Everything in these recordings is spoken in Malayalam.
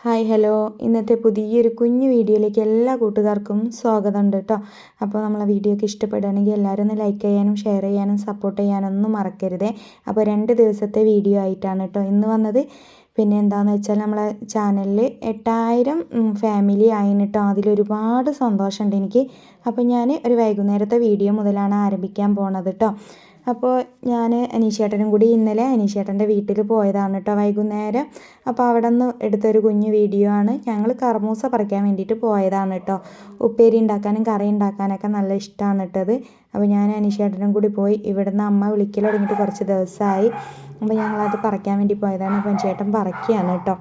ഹായ് ഹലോ ഇന്നത്തെ പുതിയൊരു കുഞ്ഞു വീഡിയോയിലേക്ക് എല്ലാ കൂട്ടുകാർക്കും സ്വാഗതം ഉണ്ട് കേട്ടോ. അപ്പോൾ നമ്മളെ വീഡിയോ ഒക്കെ ഇഷ്ടപ്പെടുകയാണെങ്കിൽ എല്ലാവരും ഒന്ന് ലൈക്ക് ചെയ്യാനും ഷെയർ ചെയ്യാനും സപ്പോർട്ട് ചെയ്യാനൊന്നും മറക്കരുതേ. അപ്പോൾ 2 ദിവസത്തെ വീഡിയോ ആയിട്ടാണ് കേട്ടോ ഇന്ന് വന്നത്. പിന്നെ എന്താണെന്ന് വെച്ചാൽ നമ്മളെ ചാനലിൽ 8000 ഫാമിലി ആയിന് കേട്ടോ. അതിലൊരുപാട് സന്തോഷമുണ്ട് എനിക്ക്. അപ്പോൾ ഞാൻ ഒരു വൈകുന്നേരത്തെ വീഡിയോ മുതലാണ് ആരംഭിക്കാൻ പോണത് കേട്ടോ. അപ്പോൾ ഞാൻ അനീഷേട്ടനും കൂടി ഇന്നലെ അനീഷേട്ടൻ്റെ വീട്ടിൽ പോയതാണ് കേട്ടോ വൈകുന്നേരം. അപ്പോൾ അവിടെ നിന്ന് എടുത്തൊരു കുഞ്ഞു വീഡിയോ ആണ്. ഞങ്ങൾ കർമൂസ പറിക്കാൻ വേണ്ടിയിട്ട് പോയതാണ് കേട്ടോ. ഉപ്പേരി ഉണ്ടാക്കാനും കറി ഉണ്ടാക്കാനൊക്കെ നല്ല ഇഷ്ടമാണ് കേട്ടത്. അപ്പോൾ ഞാൻ അനീഷേട്ടനും കൂടി പോയി. ഇവിടുന്ന് അമ്മ വിളിക്കൽ തുടങ്ങിയിട്ട് കുറച്ച് ദിവസമായി. അപ്പോൾ ഞങ്ങളത് പറിക്കാൻ വേണ്ടി പോയതാണ്. അപ്പോൾ ചേട്ടൻ പറിക്കുകയാണ് കേട്ടോ.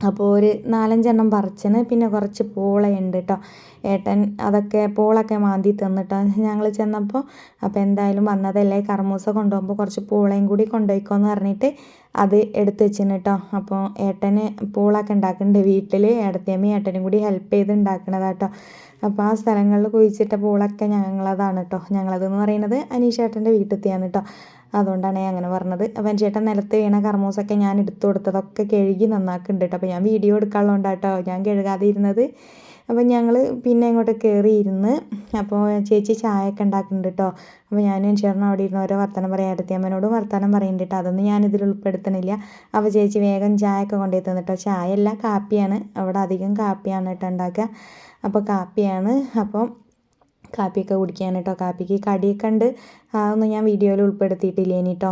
അപ്പോൾ ഒരു 4-5 എണ്ണം പറിച്ചിന്. പിന്നെ കുറച്ച് പൂളയുണ്ട് കേട്ടോ. ഏട്ടൻ അതൊക്കെ പൂളൊക്കെ മാന്തി തന്നിട്ടാണ് ഞങ്ങൾ ചെന്നപ്പോൾ. അപ്പോൾ എന്തായാലും വന്നതല്ലേ കർമൂസ കൊണ്ടുപോകുമ്പോൾ കുറച്ച് പൂളയും കൂടി കൊണ്ടുപോയിക്കോന്ന് പറഞ്ഞിട്ട് അത് എടുത്ത് വെച്ചിന് കേട്ടോ. അപ്പോൾ ഏട്ടന് പൂളൊക്കെ ഉണ്ടാക്കുന്നുണ്ട് വീട്ടിൽ. ഏട്ടത്തിയമ്മയും ഏട്ടനും കൂടി ഹെൽപ്പ് ചെയ്ത് ഉണ്ടാക്കണതാട്ടോ. അപ്പോൾ ആ സ്ഥലങ്ങളിൽ കുഴിച്ചിട്ട പൂളൊക്കെ ഞങ്ങളതാണ് കേട്ടോ. ഞങ്ങളതെന്ന് പറയുന്നത് അനീഷേട്ടൻ്റെ വീട്ടിലത്തെയാണ് കേട്ടോ. അതുകൊണ്ടാണ് ഞാൻ അങ്ങനെ പറഞ്ഞത്. അപ്പോൾ ചേട്ടൻ നിലത്ത് വീണ കർമൂസൊക്കെ ഞാൻ എടുത്തു കൊടുത്തതൊക്കെ കഴുകി നന്നാക്കുന്നുണ്ട് കേട്ടോ. അപ്പോൾ ഞാൻ വീഡിയോ എടുക്കാനുള്ളതുകൊണ്ടാണ് കേട്ടോ ഞാൻ കഴുകാതെ ഇരുന്നത്. അപ്പോൾ ഞങ്ങൾ പിന്നെ ഇങ്ങോട്ട് കയറിയിരുന്ന്. അപ്പോൾ ചേച്ചി ചായയൊക്കെ ഉണ്ടാക്കുന്നുണ്ട് കേട്ടോ. അപ്പോൾ ഞാനും ചേട്ടനും അവിടെ ഇരുന്ന് ഓരോ വർത്തമാനം പറയാം. അടുത്തമ്മനോടും വർത്തമാനം പറയുന്നുണ്ട് കേട്ടോ. അതൊന്നും ഞാനിതിൽ ഉൾപ്പെടുത്തണില്ല. അപ്പോൾ ചേച്ചി വേഗം ചായയൊക്കെ കൊണ്ടുപോയി തന്നിട്ടോ. ചായയല്ല കാപ്പിയാണ്. അവിടെ അധികം കാപ്പിയാണ് കേട്ടോ ഉണ്ടാക്കുക. അപ്പോൾ കാപ്പിയാണ്. അപ്പോൾ കാപ്പിയൊക്കെ കുടിക്കാൻ കേട്ടോ. കാപ്പിക്ക് കടിയൊക്കെ ഉണ്ട്. അതൊന്നും ഞാൻ വീഡിയോയിൽ ഉൾപ്പെടുത്തിയിട്ടില്ല ഇനി കേട്ടോ.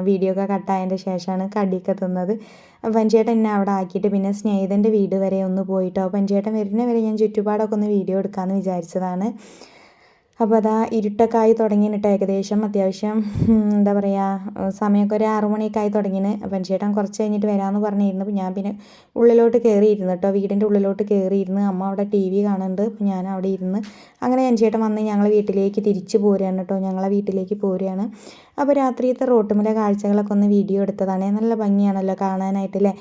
വീഡിയോ ഒക്കെ കട്ടായതിൻ്റെ ശേഷമാണ് കടിയൊക്കെ തിന്നത്. പഞ്ചേട്ടൻ എന്നെ അവിടെ ആക്കിയിട്ട് പിന്നെ സ്നേഹിതൻ്റെ വീട് വരെ ഒന്ന് പോയിട്ടോ. പഞ്ചേട്ടൻ വരുന്ന വരെ ഞാൻ ചുറ്റുപാടൊക്കെ ഒന്ന് വീഡിയോ എടുക്കാമെന്ന് വിചാരിച്ചതാണ്. അപ്പോൾ അതാ ഇരുട്ടൊക്കെ ആയി തുടങ്ങിയിട്ട് ഏകദേശം അത്യാവശ്യം എന്താ പറയുക സമയമൊക്കെ ഒരു 6 മണിയൊക്കെ ആയി തുടങ്ങിന്. അപ്പം ചേട്ടൻ കുറച്ച് കഴിഞ്ഞിട്ട് വരാമെന്ന് പറഞ്ഞിരുന്നു. ഞാൻ പിന്നെ ഉള്ളിലോട്ട് കയറിയിരുന്നു കേട്ടോ. വീടിൻ്റെ ഉള്ളിലോട്ട് കയറിയിരുന്ന് അമ്മ അവിടെ TV കാണുന്നുണ്ട്. അപ്പം ഞാൻ അവിടെ ഇരുന്ന് അങ്ങനെ ചേട്ടൻ വന്ന് ഞങ്ങൾ വീട്ടിലേക്ക് തിരിച്ചു പോരുകയാണ് കേട്ടോ. ഞങ്ങളെ വീട്ടിലേക്ക് പോരുകയാണ്. അപ്പോൾ രാത്രിയത്തെ റോട്ടുമല കാഴ്ചകളൊക്കെ ഒന്ന് വീഡിയോ എടുത്തതാണ്. നല്ല ഭംഗിയാണല്ലോ കാണാനായിട്ടല്ലേ.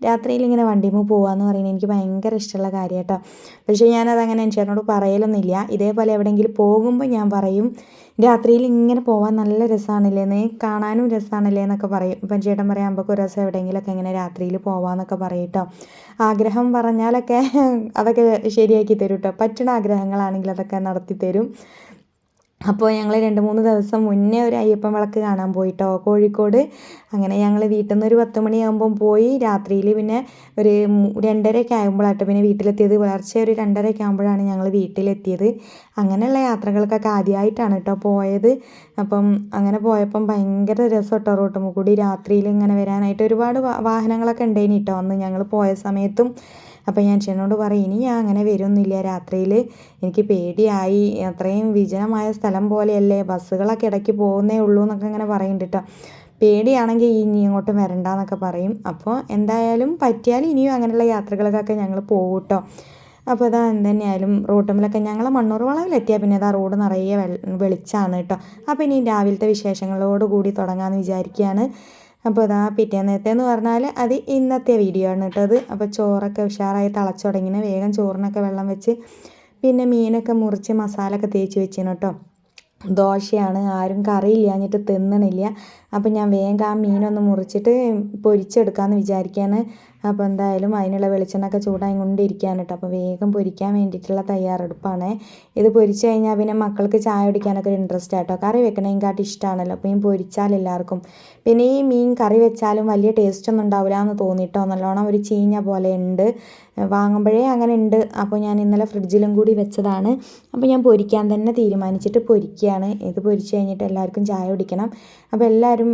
രാത്രിയിൽ ഇങ്ങനെ വണ്ടിമ്മ പോകാമെന്ന് പറയുന്നത് എനിക്ക് ഭയങ്കര ഇഷ്ടമുള്ള കാര്യം കേട്ടോ. പക്ഷേ ഞാനതങ്ങനെ ചേട്ടനോട് പറയലൊന്നുമില്ല. ഇതേപോലെ എവിടെയെങ്കിലും പോകുമ്പോൾ ഞാൻ പറയും രാത്രിയിൽ ഇങ്ങനെ പോകാൻ നല്ല രസമാണില്ലേന്ന്, കാണാനും രസമാണല്ലേ എന്നൊക്കെ പറയും. ഇപ്പം ചേട്ടൻ പറയാം നമുക്ക് ഒരു ദിവസം എവിടെയെങ്കിലുമൊക്കെ ഇങ്ങനെ രാത്രിയിൽ പോകാമെന്നൊക്കെ പറയും കേട്ടോ. ആഗ്രഹം പറഞ്ഞാലൊക്കെ അതൊക്കെ ശരിയാക്കി തരും കേട്ടോ. പറ്റുന്ന ആഗ്രഹങ്ങളാണെങ്കിൽ അതൊക്കെ നടത്തി തരും. അപ്പോൾ ഞങ്ങൾ 2-3 ദിവസം മുന്നേ ഒരു അയ്യപ്പൻ വിളക്ക് കാണാൻ പോയിട്ടോ കോഴിക്കോട്. അങ്ങനെ ഞങ്ങൾ വീട്ടിൽ നിന്ന് ഒരു 10 മണിയാകുമ്പം പോയി. രാത്രിയിൽ പിന്നെ ഒരു 2:30 ആകുമ്പോഴാട്ടോ പിന്നെ വീട്ടിലെത്തിയത്. പുലർച്ചെ ഒരു 2:30 ആകുമ്പോഴാണ് ഞങ്ങൾ വീട്ടിലെത്തിയത്. അങ്ങനെയുള്ള യാത്രകൾക്കൊക്കെ ആദ്യമായിട്ടാണ് കേട്ടോ പോയത്. അപ്പം അങ്ങനെ പോയപ്പം ഭയങ്കര രസം കേട്ടോ. റോട്ടുമ്മ കൂടി രാത്രിയിൽ ഇങ്ങനെ വരാനായിട്ട് ഒരുപാട് വാഹനങ്ങളൊക്കെ ഉണ്ടായിന് കേട്ടോ അന്ന് ഞങ്ങൾ പോയ സമയത്തും. അപ്പോൾ ഞാൻ ചേട്ടനോട് പറയും ഇനി ഞാൻ അങ്ങനെ വരുമൊന്നുമില്ല രാത്രിയിൽ, എനിക്ക് പേടിയായി, അത്രയും വിജനമായ സ്ഥലം പോലെയല്ലേ, ബസ്സുകളൊക്കെ ഇടയ്ക്ക് പോകുന്നേ ഉള്ളൂ എന്നൊക്കെ ഇങ്ങനെ പറയുന്നുണ്ട് കേട്ടോ. പേടിയാണെങ്കിൽ ഇനി ഇങ്ങോട്ടും വരണ്ടെന്നൊക്കെ പറയും. അപ്പോൾ എന്തായാലും പറ്റിയാൽ ഇനിയും അങ്ങനെയുള്ള യാത്രകൾക്കൊക്കെ ഞങ്ങൾ പോകും കേട്ടോ. അപ്പോൾ അതാ എന്തുതന്നെയായാലും റോട്ടുമ്മലൊക്കെ ഞങ്ങൾ മണ്ണൂർ വളവിലെത്തിയാൽ പിന്നെ അതാ റോഡ് നിറയെ വെളിച്ചമാണ് കേട്ടോ. അപ്പോൾ ഇനി രാവിലത്തെ വിശേഷങ്ങളോട് കൂടി തുടങ്ങാമെന്ന് വിചാരിക്കുകയാണ്. അപ്പോൾ അതാ പിറ്റേന്നത്തേന്ന് പറഞ്ഞാൽ അത് ഇന്നത്തെ വീഡിയോ ആണ് കേട്ടോ അത്. അപ്പോൾ ചോറൊക്കെ ഉഷാറായി തിളച്ച് തുടങ്ങിന്. വേഗം ചോറിനൊക്കെ വെള്ളം വെച്ച് പിന്നെ മീനൊക്കെ മുറിച്ച് മസാലയൊക്കെ തേച്ച് വെച്ചിന് കേട്ടോ. ദോശയാണ്, ആരും കറിയില്ലാഞ്ഞിട്ട് തിന്നണില്ല. അപ്പം ഞാൻ വേഗം ആ മീനൊന്ന് മുറിച്ചിട്ട് പൊരിച്ചെടുക്കാമെന്ന് വിചാരിക്കുകയാണ്. അപ്പോൾ എന്തായാലും അതിനുള്ള വെളിച്ചെണ്ണയൊക്കെ ചൂടായി കൊണ്ടിരിക്കുകയാണ് കേട്ടോ. അപ്പോൾ വേഗം പൊരിക്കാൻ വേണ്ടിയിട്ടുള്ള തയ്യാറെടുപ്പാണ്. ഇത് പൊരിച്ച് കഴിഞ്ഞാൽ പിന്നെ മക്കൾക്ക് ചായ കുടിക്കാനൊക്കെ ഒരു ഇൻട്രസ്റ്റ് ആട്ടോ. കറി വെക്കണേക്കാട്ട് ഇഷ്ടമാണല്ലോ. അപ്പോൾ മീൻ പൊരിച്ചാൽ എല്ലാവർക്കും. പിന്നെ ഈ മീൻ കറി വെച്ചാലും വലിയ ടേസ്റ്റ് ഒന്നും ഉണ്ടാവില്ല എന്ന് തോന്നിട്ടോ. നല്ലോണം ഒരു ചീഞ്ഞ പോലെ ഉണ്ട്. വാങ്ങുമ്പോഴേ അങ്ങനെ ഉണ്ട്. അപ്പോൾ ഞാൻ ഇന്നലെ ഫ്രിഡ്ജിലും കൂടി വെച്ചതാണ്. അപ്പോൾ ഞാൻ പൊരിക്കാൻ തന്നെ തീരുമാനിച്ചിട്ട് പൊരിക്കുകയാണ്. ഇത് പൊരിച്ച് കഴിഞ്ഞിട്ട് എല്ലാവർക്കും ചായ കുടിക്കണം. അപ്പോൾ എല്ലാവരും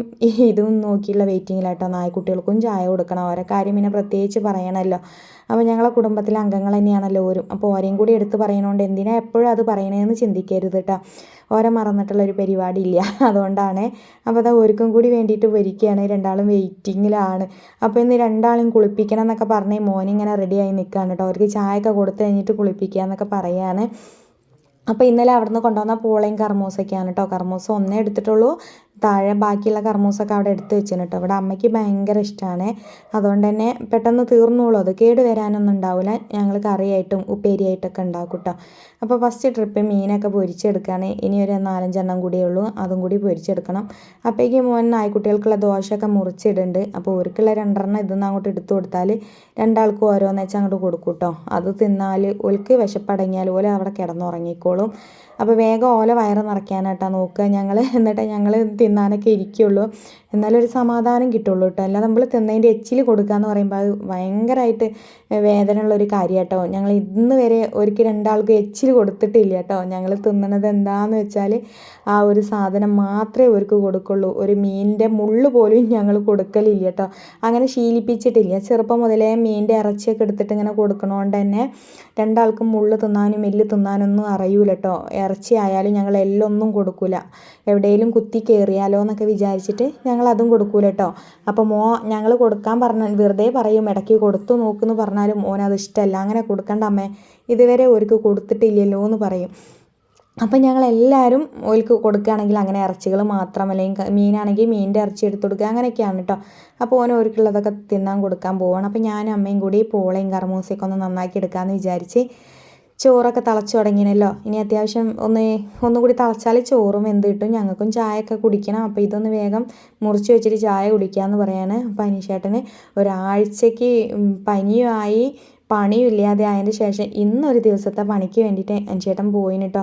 ഇതും നോക്കിയുള്ള വെയിറ്റിങ്ങിലാട്ടോ. നായ്ക്കുട്ടികൾക്കും ചായ കൊടുക്കണം. ഓരോ കാര്യം പിന്നെ പ്രത്യേകിച്ച് പറയണമല്ലോ. അപ്പോൾ ഞങ്ങളെ കുടുംബത്തിലെ അംഗങ്ങൾ തന്നെയാണല്ലോ ഓരും. അപ്പോൾ ഓരെയും കൂടി എടുത്ത് പറയണോണ്ട് എന്തിനാ എപ്പോഴും അത് പറയണതെന്ന് ചിന്തിക്കരുത് കേട്ടോ. ഓരെ മറന്നിട്ടുള്ളൊരു പരിപാടി ഇല്ല, അതുകൊണ്ടാണ്. അപ്പോൾ അത് ഓർക്കും കൂടി വേണ്ടിയിട്ട് പൊരിക്കുകയാണ്. രണ്ടാളും വെയിറ്റിങ്ങിലാണ്. അപ്പോൾ ഇന്ന് രണ്ടാളും കുളിപ്പിക്കണം എന്നൊക്കെ പറഞ്ഞ് മോനിങ്ങനെ റെഡിയായി നിൽക്കുകയാണ് കേട്ടോ. അവർക്ക് ചായയൊക്കെ കൊടുത്ത് കഴിഞ്ഞിട്ട് കുളിപ്പിക്കുക എന്നൊക്കെ പറയുകയാണ്. അപ്പോൾ ഇന്നലെ അവിടെ നിന്ന് കൊണ്ടുവന്ന പൂളയും കർമൂസയൊക്കെയാണ് കേട്ടോ. കർമൂസ ഒന്നേ എടുത്തിട്ടുള്ളൂ. താഴെ ബാക്കിയുള്ള കർമൂസൊക്കെ അവിടെ എടുത്ത് വെച്ചിന് കേട്ടോ. ഇവിടെ അമ്മയ്ക്ക് ഭയങ്കര ഇഷ്ടമാണ്. അതുകൊണ്ട് തന്നെ പെട്ടെന്ന് തീർന്നോളൂ, അത് കേട് വരാനൊന്നും ഉണ്ടാവില്ല. ഞങ്ങൾ കറിയായിട്ടും ഉപ്പേരിയായിട്ടൊക്കെ ഉണ്ടാക്കും കേട്ടോ. അപ്പോൾ ഫസ്റ്റ് ട്രിപ്പ് മീനൊക്കെ പൊരിച്ചെടുക്കുകയാണ്. ഇനി ഒരു 4-5 കൂടിയേ ഉള്ളൂ, അതും കൂടി പൊരിച്ചെടുക്കണം. അപ്പോഴേക്ക് മോൻ നായ്ക്കുട്ടികൾക്കുള്ള ദോശയൊക്കെ മുറിച്ചിടുന്നുണ്ട്. അപ്പോൾ അവർക്കുള്ള 2 ഇതൊന്നും അങ്ങോട്ട് എടുത്തു കൊടുത്താൽ രണ്ടാൾക്കും ഓരോന്ന് വെച്ച് അങ്ങോട്ട് കൊടുക്കും കേട്ടോ. അത് തിന്നാൽ ഓൽക്ക് വിശപ്പടങ്ങിയാൽ ഓല അവിടെ കിടന്നുറങ്ങിക്കോളും. അപ്പോൾ വേഗം ഓല വയറ് നിറയ്ക്കാനായിട്ടാ നോക്കുക ഞങ്ങൾ. എന്നിട്ട് ഞങ്ങൾ തിന്നാനൊക്കെ ഇരിക്കുള്ളൂ, എന്നാലും ഒരു സമാധാനം കിട്ടുള്ളൂ കേട്ടോ. അല്ലാതെ നമ്മൾ തിന്നതിൻ്റെ എച്ചിൽ കൊടുക്കുക എന്ന് പറയുമ്പോൾ അത് ഭയങ്കരമായിട്ട് വേദനയുള്ളൊരു കാര്യം കേട്ടോ. ഞങ്ങൾ ഇന്ന് വരെ ഒരിക്കൽ 2 എച്ചിൽ കൊടുത്തിട്ടില്ല കേട്ടോ. ഞങ്ങൾ തിന്നണത് എന്താണെന്ന് വെച്ചാൽ ആ ഒരു സാധനം മാത്രമേ അവർക്ക് കൊടുക്കുള്ളൂ. ഒരു മീനിൻ്റെ മുള്ള് പോലും ഞങ്ങൾ കൊടുക്കലില്ല കേട്ടോ. അങ്ങനെ ശീലിപ്പിച്ചിട്ടില്ല. ചെറുപ്പം മുതലേ മീനിൻ്റെ ഇറച്ചിയൊക്കെ എടുത്തിട്ട് ഇങ്ങനെ കൊടുക്കണോണ്ട് തന്നെ 2 മുള്ള് തിന്നാനും എല്ല് തിന്നാനൊന്നും അറിയൂല കേട്ടോ. ഇറച്ചി ആയാലും ഞങ്ങൾ എല്ലൊന്നും കൊടുക്കൂല. എവിടെയെങ്കിലും കുത്തി കയറിയാലോ എന്നൊക്കെ വിചാരിച്ചിട്ട് ഞങ്ങൾ അതും കൊടുക്കൂല കേട്ടോ. അപ്പോൾ ഞങ്ങൾ കൊടുക്കാൻ വെറുതെ പറയും, ഇടയ്ക്ക് കൊടുത്തു നോക്കുമെന്ന് പറഞ്ഞാലും മോനത് ഇഷ്ടമല്ല. അങ്ങനെ കൊടുക്കണ്ട അമ്മേ, ഇതുവരെ ഓർക്ക് കൊടുത്തിട്ടില്ലല്ലോ എന്ന് പറയും. അപ്പം ഞങ്ങളെല്ലാവരും ഓൽക്ക് കൊടുക്കുകയാണെങ്കിൽ അങ്ങനെ ഇറച്ചികൾ മാത്രം, അല്ലെങ്കിൽ മീനാണെങ്കിൽ മീനിൻ്റെ ഇറച്ചി എടുത്ത് കൊടുക്കുക, അങ്ങനെയൊക്കെയാണ് കേട്ടോ. അപ്പോൾ ഓർക്കുള്ളതൊക്കെ തിന്നാൻ കൊടുക്കാൻ പോവുകയാണ്. അപ്പോൾ ഞാനും അമ്മയും കൂടി പോളയും കർമൂസയൊക്കെ ഒന്ന് നന്നാക്കി എടുക്കാമെന്ന് വിചാരിച്ച് ചോറൊക്കെ തിളച്ച് തുടങ്ങിയല്ലോ. ഇനി അത്യാവശ്യം ഒന്നുകൂടി തിളച്ചാൽ ചോറും വെന്ത് കിട്ടും. ഞങ്ങൾക്കും ചായയൊക്കെ കുടിക്കണം. അപ്പോൾ ഇതൊന്ന് വേഗം മുറിച്ച് വെച്ചിട്ട് ചായ കുടിക്കാമെന്ന് പറയാണ്. അപ്പോൾ അനീഷേട്ടന് ഒരാഴ്ചയ്ക്ക് പനിയുമായി പണിയും ഇല്ലാതെ ആയതിന് ശേഷം ഇന്നൊരു ദിവസത്തെ പണിക്ക് വേണ്ടിയിട്ട് അനീഷേട്ടൻ പോയിന് കേട്ടോ.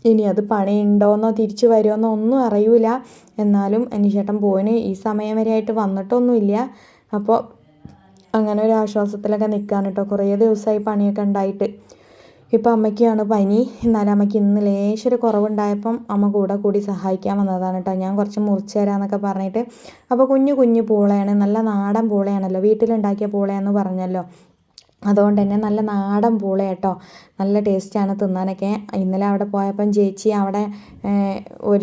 ഇനി അത് പണി ഉണ്ടോയെന്നോ തിരിച്ചു വരുമോയെന്നോ ഒന്നും അറിയില്ല. എന്നാലും അനീഷേട്ടൻ പോയിന്. ഈ സമയം വരെ ആയിട്ട് വന്നിട്ടൊന്നുമില്ല. അപ്പോൾ അങ്ങനെ ഒരു ആശ്വാസത്തിലൊക്കെ നിൽക്കാൻ കേട്ടോ. കുറേ ദിവസമായി പണിയൊക്കെ ഉണ്ടായിട്ട്. ഇപ്പോൾ അമ്മയ്ക്കാണ് പനി. എന്നാലും അമ്മയ്ക്ക് ഇന്ന് ലേശൊരു കുറവുണ്ടായപ്പം അമ്മ കൂടി സഹായിക്കാൻ വന്നതാണ് കേട്ടോ. ഞാൻ കുറച്ച് മുറിച്ച് തരാമെന്നൊക്കെ പറഞ്ഞിട്ട്. അപ്പോൾ കുഞ്ഞു പൂളയാണ്, നല്ല നാടൻ പൂളയാണല്ലോ, വീട്ടിലുണ്ടാക്കിയ പൂളയാണെന്ന് പറഞ്ഞല്ലോ. അതുകൊണ്ട് തന്നെ നല്ല നാടൻ പൂള കേട്ടോ. നല്ല ടേസ്റ്റാണ് തിന്നാനൊക്കെ. ഇന്നലെ അവിടെ പോയപ്പം ചേച്ചി അവിടെ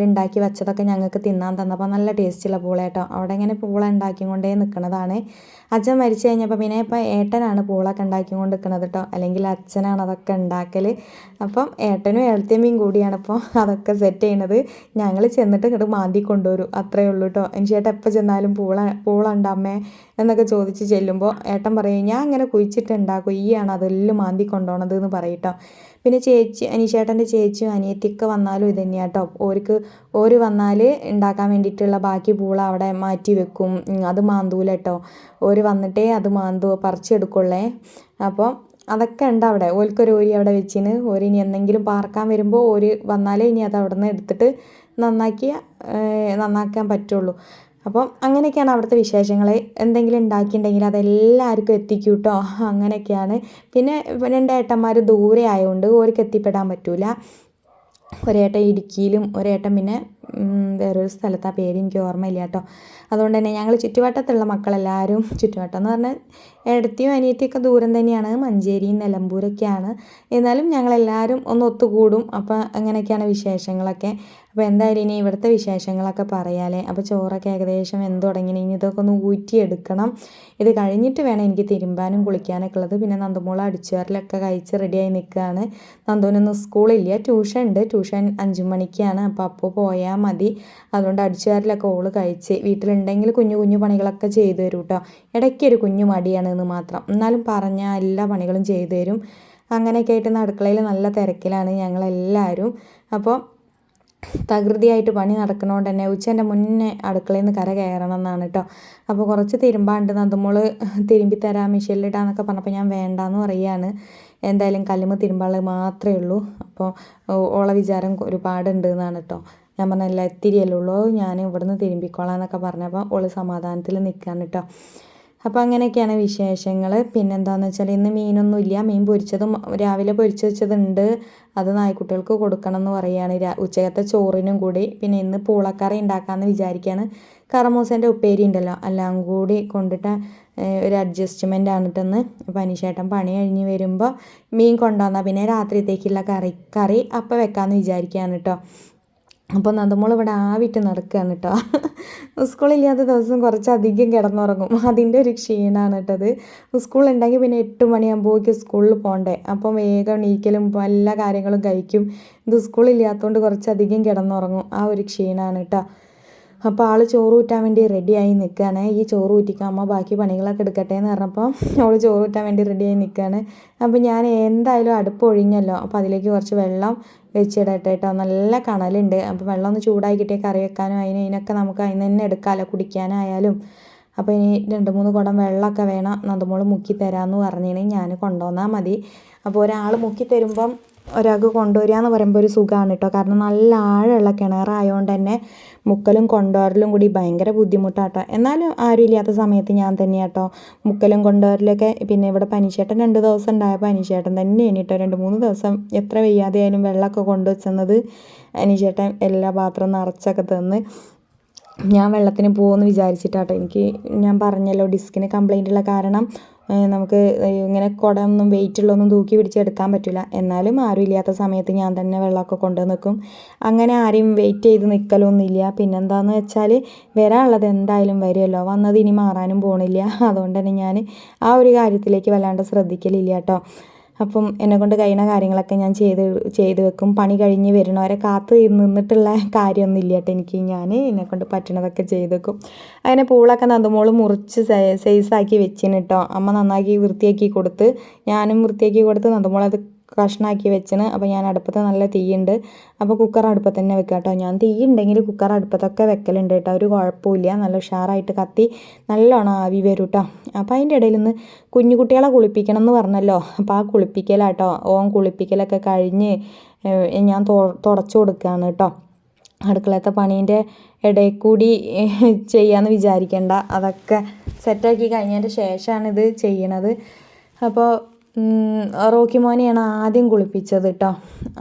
ഉണ്ടാക്കി വെച്ചതൊക്കെ ഞങ്ങൾക്ക് തിന്നാൻ തന്നപ്പോൾ നല്ല ടേസ്റ്റുള്ള പൂള കേട്ടോ. അവിടെ ഇങ്ങനെ പൂള ഉണ്ടാക്കിക്കൊണ്ടേ നിൽക്കുന്നതാണ്. അച്ഛൻ മരിച്ചു കഴിഞ്ഞപ്പോൾ പിന്നെ ഇപ്പോൾ ഏട്ടനാണ് പൂളൊക്കെ ഉണ്ടാക്കിക്കൊണ്ട് നിൽക്കുന്നത് കേട്ടോ. അല്ലെങ്കിൽ അച്ഛനാണ് അതൊക്കെ ഉണ്ടാക്കൽ. അപ്പം ഏട്ടനും ഏട്ടത്തിയമ്മയും കൂടിയാണ് ഇപ്പോൾ അതൊക്കെ സെറ്റ് ചെയ്യുന്നത്. ഞങ്ങൾ ചെന്നിട്ട് ഇങ്ങോട്ട് മാന്തി കൊണ്ടുവരും, അത്രയേ ഉള്ളൂ കേട്ടോ. ചേട്ടൻ എപ്പോൾ ചെന്നാലും പൂള ഉണ്ടമ്മേ എന്നൊക്കെ ചോദിച്ച് ചെല്ലുമ്പോൾ ഏട്ടൻ പറയും, ഞാൻ അങ്ങനെ കുഴിച്ചിട്ടുണ്ടാക്കും, ഈയാണ് അതെല്ലാം മാന്തി കൊണ്ടുപോകണത് എന്ന് പറയും കേട്ടോ. പിന്നെ അനീഷേട്ടൻ്റെ ചേച്ചിയും അനിയത്തിയൊക്കെ വന്നാലും ഇത് തന്നെയാണ് കേട്ടോ. ഓര് വന്നാൽ ഉണ്ടാക്കാൻ വേണ്ടിയിട്ടുള്ള ബാക്കി പൂള അവിടെ മാറ്റി വെക്കും. അത് മാന്തൂല കേട്ടോ. ഓര് വന്നിട്ടേ അത് പറിച്ചെടുക്കുള്ളേ. അപ്പോൾ അതൊക്കെ ഉണ്ട് അവിടെ. ഓൽക്കൊരു ഓരി അവിടെ വെച്ചിന്. ഓരിനി എന്തെങ്കിലും പാർക്കാൻ വരുമ്പോൾ ഓര് വന്നാലേ ഇനി അത് അവിടെ നിന്ന് എടുത്തിട്ട് നന്നാക്കാൻ പറ്റുള്ളൂ. അപ്പം അങ്ങനെയൊക്കെയാണ് അവിടുത്തെ വിശേഷങ്ങൾ. എന്തെങ്കിലും ഉണ്ടാക്കിയിട്ടുണ്ടെങ്കിൽ അതെല്ലാവർക്കും എത്തിക്കും കേട്ടോ. അങ്ങനെയൊക്കെയാണ്. പിന്നെ 2 ഏട്ടന്മാർ ദൂരെ ആയതുകൊണ്ട് ഓർക്ക് എത്തിപ്പെടാൻ പറ്റില്ല. ഒരേട്ടൻ ഇടുക്കിയിലും ഒരേട്ടൻ പിന്നെ വേറൊരു സ്ഥലത്ത്, ആ പേര് എനിക്ക് ഓർമ്മയില്ല കേട്ടോ. അതുകൊണ്ട് തന്നെ ഞങ്ങൾ ചുറ്റുവട്ടത്തുള്ള മക്കളെല്ലാവരും, ചുറ്റുവട്ടം എന്ന് പറഞ്ഞാൽ ഏടത്തിയും അനിയത്തിയൊക്കെ ദൂരം തന്നെയാണ്, മഞ്ചേരിയും നിലമ്പൂരൊക്കെയാണ്. എന്നാലും ഞങ്ങളെല്ലാവരും ഒന്ന് ഒത്തുകൂടും. അപ്പോൾ അങ്ങനെയൊക്കെയാണ് വിശേഷങ്ങളൊക്കെ. അപ്പോൾ എന്തായാലും ഇനി ഇവിടുത്തെ വിശേഷങ്ങളൊക്കെ പറയാമല്ലേ. അപ്പോൾ ചോറൊക്കെ ഏകദേശം വെന്ത് തുടങ്ങി. ഇനി ഇതൊക്കെ ഒന്ന് ഊറ്റിയെടുക്കണം. ഇത് കഴിഞ്ഞിട്ട് വേണം എനിക്ക് തിരുമ്പാനും കുളിക്കാനൊക്കെ ഉള്ളത്. പിന്നെ നന്ദുമോൾ അടിച്ചുവാരലൊക്കെ കഴിച്ച് റെഡിയായി നിൽക്കുകയാണ്. നന്ദുവിനൊന്നും സ്കൂളില്ല, ട്യൂഷൻ ഉണ്ട്. ട്യൂഷൻ 5 മണിക്കാണ്. അപ്പോൾ പോയാൽ മതി. അതുകൊണ്ട് അടിച്ചുവാരലൊക്കെ ഓള് കഴിച്ച്, വീട്ടിലുണ്ടെങ്കിൽ കുഞ്ഞു പണികളൊക്കെ ചെയ്തു തരും കേട്ടോ. ഇടയ്ക്കൊരു കുഞ്ഞു മടിയാണ് എന്ന് മാത്രം. എന്നാലും പറഞ്ഞാൽ എല്ലാ പണികളും ചെയ്തു തരും. അങ്ങനെയൊക്കെ ആയിട്ട് അടുക്കളയിൽ നല്ല തിരക്കിലാണ് ഞങ്ങളെല്ലാവരും. അപ്പോൾ തകൃതിയായിട്ട് പണി നടക്കുന്നതുകൊണ്ട് തന്നെ ഉച്ചേൻ്റെ മുന്നേ അടുക്കളയിൽ നിന്ന് കയറണം എന്നാണ് കേട്ടോ. അപ്പോൾ കുറച്ച് തിരുമ്പാണ്ട്. നന്ദുമോൾ തിരുമ്പിത്തരാം മിഷീനിലിടാന്നൊക്കെ പറഞ്ഞപ്പോൾ ഞാൻ വേണ്ടാന്ന് പറയുകയാണ്. എന്തായാലും കല്ലുമ്മ തിരുമ്പാള് മാത്രമേ ഉള്ളൂ. അപ്പോൾ ഓളെ വിചാരം ഒരുപാടുണ്ട് എന്നാണ് കേട്ടോ. ഞാൻ പറഞ്ഞല്ല, ഇത്തിരിയല്ലേ ഉള്ളൂ, ഞാൻ ഇവിടുന്ന് തിരുമ്പിക്കോളാം എന്നൊക്കെ പറഞ്ഞപ്പോൾ ഓള് സമാധാനത്തിൽ നിൽക്കുകയാണ് കേട്ടോ. അപ്പോൾ അങ്ങനെയൊക്കെയാണ് വിശേഷങ്ങൾ. പിന്നെന്താണെന്ന് വെച്ചാൽ ഇന്ന് മീനൊന്നും ഇല്ല. മീൻ പൊരിച്ചതും രാവിലെ പൊരിച്ച് വെച്ചതുണ്ട്. അത് നായ്ക്കുട്ടികൾക്ക് കൊടുക്കണം എന്ന് പറയുകയാണ്. ഉച്ചക്കത്തെ ചോറിനും കൂടി. പിന്നെ ഇന്ന് പൂളക്കറി ഉണ്ടാക്കാമെന്ന് വിചാരിക്കുകയാണ്. കറമൂസേൻ്റെ ഉപ്പേരി ഉണ്ടല്ലോ, എല്ലാം കൂടി കൊണ്ടിട്ട് ഒരു അഡ്ജസ്റ്റ്മെൻ്റ് ആണ് കേട്ടെന്ന്. അപ്പോൾ അനീഷേട്ടൻ പണി കഴിഞ്ഞ് വരുമ്പോൾ മീൻ കൊണ്ടുവന്നാൽ പിന്നെ രാത്രിത്തേക്കുള്ള കറി അപ്പം വെക്കാമെന്ന് വിചാരിക്കുകയാണ് കേട്ടോ. അപ്പോൾ നന്ദമോൾ ഇവിടെ ആവിട്ട് നടക്കുകയാണ് കേട്ടോ. സ്കൂളില്ലാത്ത ദിവസം കുറച്ചധികം കിടന്നുറങ്ങും. അതിൻ്റെ ഒരു ക്ഷീണമാണ് കേട്ടത്. സ്കൂളുണ്ടെങ്കിൽ പിന്നെ 8 മണിയാകുമ്പോഴേക്കും സ്കൂളിൽ പോകണ്ടേ. അപ്പം വേഗം എണീക്കലും എല്ലാ കാര്യങ്ങളും കഴിക്കും. ഇത് സ്കൂളില്ലാത്തതുകൊണ്ട് കുറച്ചധികം കിടന്നുറങ്ങും. ആ ഒരു ക്ഷീണമാണ് കേട്ടോ. അപ്പോൾ ആൾ ചോറ് ഊറ്റാൻ വേണ്ടി റെഡിയായി നിൽക്കുകയാണ്. ഈ ചോറ് ഊറ്റിക്കാൻ അമ്മ ബാക്കി പണികളൊക്കെ എടുക്കട്ടെ എന്ന് പറഞ്ഞപ്പോൾ അവൾ ചോറ് ഊറ്റാൻ വേണ്ടി റെഡിയായി നിൽക്കുകയാണ്. അപ്പോൾ ഞാൻ എന്തായാലും അടുപ്പ് ഒഴിഞ്ഞല്ലോ, അപ്പോൾ അതിലേക്ക് കുറച്ച് വെള്ളം വെച്ചിടട്ടെ കേട്ടോ. നല്ല കണലുണ്ട്. അപ്പോൾ വെള്ളം ഒന്ന് ചൂടായി കിട്ടിയ കറി വെക്കാനും അതിനൊക്കെ നമുക്ക് അതിന് തന്നെ എടുക്കാമല്ലോ, കുടിക്കാനായാലും. അപ്പോൾ ഇനി 2-3 കുടം വെള്ളമൊക്കെ വേണം, നന്ദമോൾ മുക്കി തരാമെന്ന് പറഞ്ഞിന്. ഞാൻ കൊണ്ടുവന്നാൽ മതി. അപ്പോൾ ഒരാൾ മുക്കി തരുമ്പം ഒരാൾക്ക് കൊണ്ടുവരിക എന്ന് പറയുമ്പോൾ ഒരു സുഖമാണ് കേട്ടോ. കാരണം നല്ല ആഴമുള്ള കിണറായതുകൊണ്ട് തന്നെ മുക്കലും കൊണ്ടുവരലും കൂടി ഭയങ്കര ബുദ്ധിമുട്ടാട്ടോ. എന്നാലും ആരും ഇല്ലാത്ത സമയത്ത് ഞാൻ തന്നെയാണ് കേട്ടോ മുക്കലും കൊണ്ടുവരലൊക്കെ. പിന്നെ ഇവിടെ പനിച്ചേട്ടൻ 2 ദിവസം ഉണ്ടായപ്പോൾ അനീഷേട്ടൻ തന്നെയാണ് കേട്ടോ 2-3 ദിവസം എത്ര വയ്യാതെയായാലും വെള്ളമൊക്കെ കൊണ്ടുവച്ചത്. അനീഷേട്ടൻ എല്ലാ പാത്രം നിറച്ചൊക്കെ തന്ന്. ഞാൻ വെള്ളത്തിന് പോകുമെന്ന് വിചാരിച്ചിട്ടാട്ടോ. ഞാൻ പറഞ്ഞല്ലോ ഡിസ്കിന് കംപ്ലൈൻ്റ് ഉള്ള കാരണം നമുക്ക് ഇങ്ങനെ കുടമൊന്നും വെയിറ്റുള്ളൊന്നും തൂക്കി പിടിച്ചെടുക്കാൻ പറ്റില്ല. എന്നാലും ആരും ഇല്ലാത്ത സമയത്ത് ഞാൻ തന്നെ വെള്ളമൊക്കെ കൊണ്ടു നിൽക്കും. അങ്ങനെ ആരെയും വെയിറ്റ് ചെയ്ത് നിൽക്കലൊന്നുമില്ല. പിന്നെന്താണെന്ന് വെച്ചാൽ വരാനുള്ളത് എന്തായാലും വരുമല്ലോ, വന്നത് ഇനി മാറാനും പോകണില്ല. അതുകൊണ്ട് തന്നെ ഞാൻ ആ ഒരു കാര്യത്തിലേക്ക് വല്ലാണ്ട് ശ്രദ്ധിക്കലില്ല കേട്ടോ. അപ്പം എന്നെക്കൊണ്ട് കഴിയുന്ന കാര്യങ്ങളൊക്കെ ഞാൻ ചെയ്ത് വെക്കും. പണി കഴിഞ്ഞ് വരുന്നവരെ കാത്ത് നിന്നിട്ടുള്ള കാര്യമൊന്നുമില്ല കേട്ടോ ഞാൻ എന്നെക്കൊണ്ട് പറ്റണതൊക്കെ ചെയ്ത് വെക്കും. അങ്ങനെ പൂളൊക്കെ നന്ദമോൾ മുറിച്ച് സൈസാക്കി വെച്ചിന് കേട്ടോ. അമ്മ നന്നാക്കി വൃത്തിയാക്കി കൊടുത്ത്, ഞാനും വൃത്തിയാക്കി കൊടുത്ത് നന്ദമോളത് കഷ്ണമാക്കി വെച്ചിന്. അപ്പോൾ ഞാൻ അടുപ്പത്ത് നല്ല തീയുണ്ട്. അപ്പോൾ കുക്കർ അടുപ്പത്ത് തന്നെ വെക്കുക കേട്ടോ. ഞാൻ തീ ഉണ്ടെങ്കിൽ കുക്കർ അടുപ്പത്തൊക്കെ വെക്കലുണ്ട് കേട്ടോ. ഒരു കുഴപ്പമില്ല, നല്ല ഉഷാറായിട്ട് കത്തി നല്ലോണം ആവി വരും കേട്ടോ. അപ്പോൾ അതിൻ്റെ ഇടയിൽ നിന്ന് കുഞ്ഞുകുട്ടികളെ കുളിപ്പിക്കണം എന്ന് പറഞ്ഞല്ലോ. അപ്പോൾ ആ കുളിപ്പിക്കലാട്ടോ, കുളിപ്പിക്കലൊക്കെ കഴിഞ്ഞ് ഞാൻ തുടച്ചു കൊടുക്കുകയാണ് കേട്ടോ. അടുക്കളത്തെ പണീൻ്റെ ഇടയിൽ കൂടി ചെയ്യാമെന്ന് വിചാരിക്കേണ്ട, അതൊക്കെ സെറ്റാക്കി കഴിഞ്ഞതിൻ്റെ ശേഷമാണ് ഇത് ചെയ്യണത്. അപ്പോൾ റോക്കി മോനെയാണ് ആദ്യം കുളിപ്പിച്ചത് കേട്ടോ.